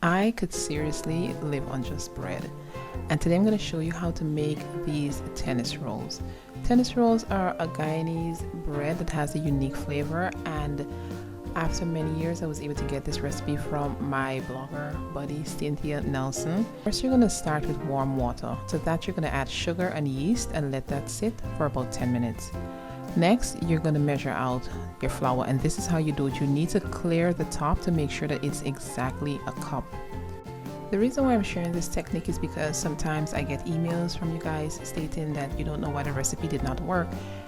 I could seriously live on just bread. And today I'm going to show you how to make these tennis rolls. Tennis rolls are a Guyanese bread that has a unique flavor, and after many years I was able to get this recipe from my blogger buddy Cynthia Nelson. First you're going to start with warm water. To that you're going to add sugar and yeast and let that sit for about 10 minutes. Next, you're going to measure out your flour, and this is how you do it. You need to clear the top to make sure that it's exactly a cup. The reason why I'm sharing this technique is because sometimes I get emails from you guys stating that you don't know why the recipe did not work,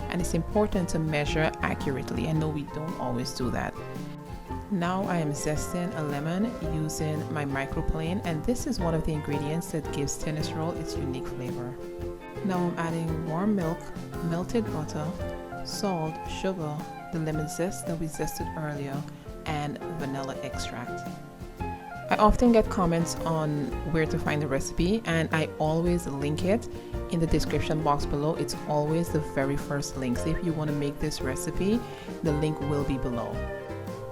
and it's important to measure accurately. I know we don't always do that. Now I am zesting a lemon using my microplane, and this is one of the ingredients that gives tennis roll its unique flavor. Now I'm adding warm milk, melted butter, salt, sugar, the lemon zest that we zested earlier, and vanilla extract. I often get comments on where to find the recipe, and I always link it in the description box below. It's always the very first link. So if you want to make this recipe, the link will be below.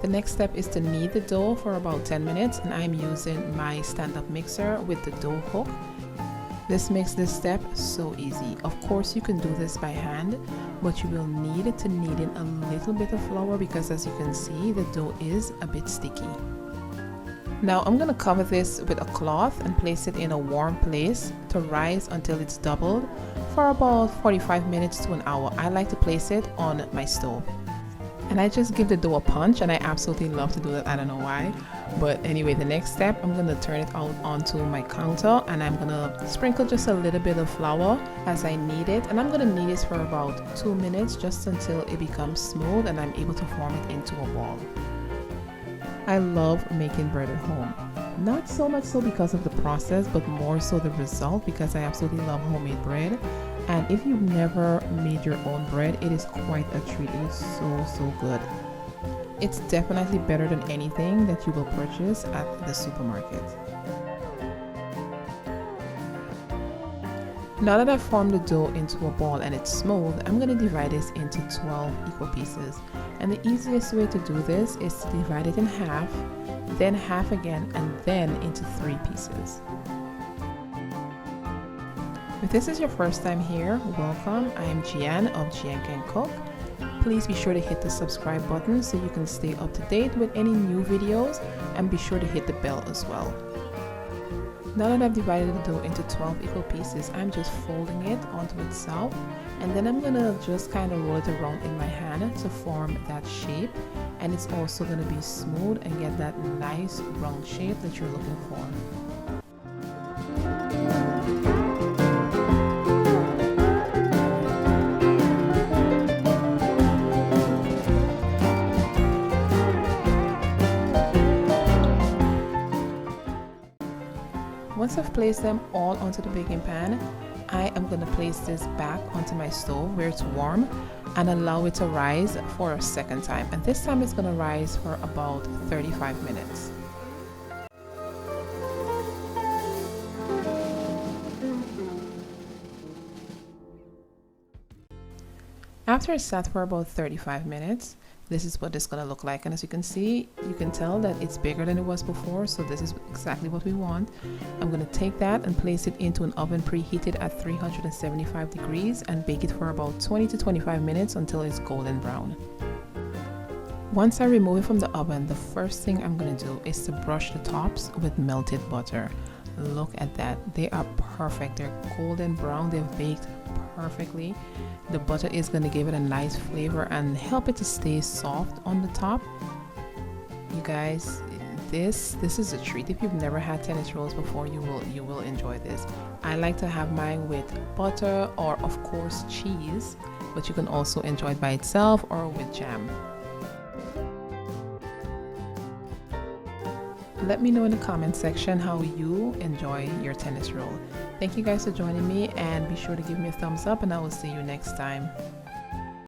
The next step is to knead the dough for about 10 minutes, and I'm using my stand-up mixer with the dough hook. This makes this step so easy. Of course you can do this by hand, but you will need to knead in a little bit of flour because, as you can see, the dough is a bit sticky. Now I'm going to cover this with a cloth and place it in a warm place to rise until it's doubled for about 45 minutes to an hour. I like to place it on my stove. And I just give the dough a punch, and I absolutely love to do that. I don't know why. But anyway, the next step, I'm going to turn it out onto my counter, and I'm going to sprinkle just a little bit of flour as I knead it. And I'm going to knead this for about 2 minutes, just until it becomes smooth and I'm able to form it into a ball. I love making bread at home. Not so much so because of the process, but more so the result, because I absolutely love homemade bread. And if you've never made your own bread, it is quite a treat. It is so good. It's definitely better than anything that you will purchase at the supermarket. Now that I've formed the dough into a ball and it's smooth, I'm going to divide this into 12 equal pieces. And the easiest way to do this is to divide it in half, then half again, and then into 3 pieces. If this is your first time here, welcome. I am Jehan of Jehan Can Cook. Please be sure to hit the subscribe button so you can stay up to date with any new videos, and be sure to hit the bell as well. Now that I've divided the dough into 12 equal pieces, I'm just folding it onto itself, and then I'm gonna just kind of roll it around in my hand to form that shape, and it's also gonna be smooth and get that nice round shape that you're looking for. Once I've placed them all onto the baking pan, I am going to place this back onto my stove where it's warm and allow it to rise for a second time. And this time it's going to rise for about 35 minutes. After it's sat for about 35 minutes, this is what it's going to look like, and as you can see, you can tell that it's bigger than it was before, so this is exactly what we want. I'm going to take that and place it into an oven preheated at 375 degrees and bake it for about 20 to 25 minutes until it's golden brown. Once I remove it from the oven, the first thing I'm going to do is to brush the tops with melted butter. Look at that, they are perfect. They're golden brown, they've baked perfectly. The butter is going to give it a nice flavor and help it to stay soft on the top. You guys, this is a treat. If you've never had tennis rolls before, you will enjoy this. I like to have mine with butter or of course cheese, but you can also enjoy it by itself or with jam. Let me know in the comment section how you enjoy your tennis roll. Thank you guys for joining me, and be sure to give me a thumbs up, and I will see you next time.